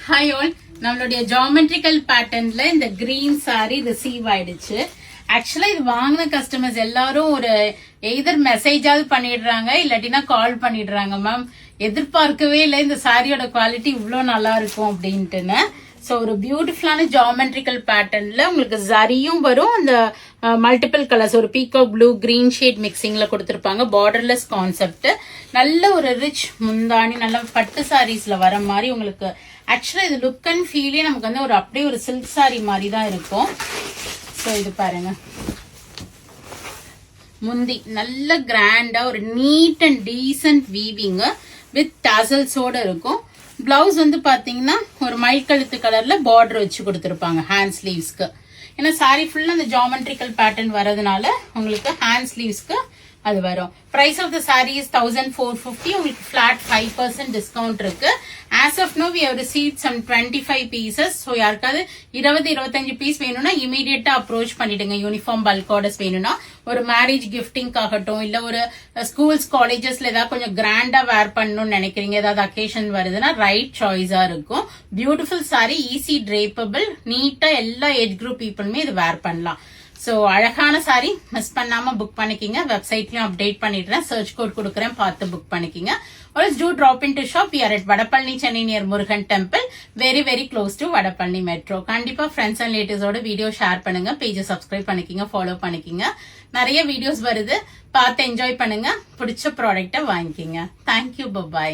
Hi all, நம்மளுடைய geometrical பேட்டர்ன்ல இந்த கிரீன் சாரி ரிசீவ் ஆயிடுச்சு. ஆக்சுவலா இது வாங்கின கஸ்டமர்ஸ் எல்லாரும் ஒரு எய்தர் மெசேஜாவது பண்ணிடுறாங்க, இல்லாட்டினா கால் பண்ணிடுறாங்க. மேம் எதிர்பார்க்கவே இல்லை இந்த சாரியோட குவாலிட்டி இவ்வளோ நல்லா இருக்கும் அப்படின்ட்டுன்னு. ஸோ ஒரு பியூட்டிஃபுல்லான ஜியோமெட்ரிக்கல் பேட்டர்ன்ல உங்களுக்கு ஜரியும் வரும். அந்த மல்டிபிள் கலர்ஸ், ஒரு பீகாக் ப்ளூ கிரீன் ஷேட் மிக்சிங்ல கொடுத்துருப்பாங்க. பார்டர்லெஸ் கான்செப்ட், நல்ல ஒரு ரிச் முந்தானி, நல்ல பட்டு சாரீஸ்ல வர மாதிரி உங்களுக்கு. ஆக்சுவலா இது லுக் அண்ட் ஃபீலே நமக்கு வந்து ஒரு அப்படியே ஒரு சில்க் சாரி மாதிரி தான் இருக்கும். ஸோ இது பாருங்க, முந்தி நல்ல கிராண்டா ஒரு neat and decent weaving with டாசல்ஸோட இருக்கும். பிளவுஸ் வந்து பாத்தீங்கன்னா ஒரு மைல் கழுத்து கலர்ல பார்டர் வச்சு கொடுத்துருப்பாங்க ஹேண்ட் ஸ்லீவ்ஸ்க்கு. ஏன்னா சாரி ஃபுல்லா அந்த ஜியோமெட்ரிக்கல் பேட்டர்ன் வரதுனால உங்களுக்கு ஹேண்ட் ஸ்லீவ்ஸ்க்கு அது வரும். Price of the sari is 1450. உங்களுக்கு ஃபிளாட் 5% டிஸ்கவுண்ட் இருக்கு. As of now we have received some 25 pieces. So யாருக்காவது 20-25 பீஸ் வேணும்னா இமீடியட்டா அப்ரோச் பண்ணிடுங்க. யூனிஃபார்ம் பல்க் ஆர்டர்ஸ் வேணும்னா, ஒரு மேரேஜ் கிஃப்டிங் ஆகட்டும், இல்ல ஒரு ஸ்கூல்ஸ் காலேஜஸ்ல ஏதாவது கொஞ்சம் கிராண்டா வேர் பண்ணணும்னு நினைக்கிறீங்க, ஏதாவது அக்கேஷன் வருதுன்னா ரைட் சாய்ஸா இருக்கும். பியூட்டிஃபுல் சாரி, ஈஸி ட்ரேப்பபிள், நீட்டா எல்லா ஏஜ் குரூப் பீப்புளுமே இது வேர் பண்ணலாம். ஸோ அழகான சாரி, மிஸ் பண்ணாம புக் பண்ணிக்கிங்க. வெப்சைட்லயும் அப்டேட் பண்ணிடுறேன், சர்ச் கோட் கொடுக்குறேன், பார்த்து புக் பண்ணிக்கிங்க. Or do drop into shop. We are at Vadapalni, Chennai near Murugan Temple, very very close to Vadapalni Metro. கண்டிப்பா friends and relatives ஓட வீடியோ ஷேர் பண்ணுங்க, page subscribe பண்ணிக்கிங்க, follow பண்ணிக்கிங்க. நிறைய வீடியோஸ் வருது, பார்த்து என்ஜாய் பண்ணுங்க. பிடிச்ச ப்ராடக்ட்டை வாங்கிக்கிங்க. Thank you, by.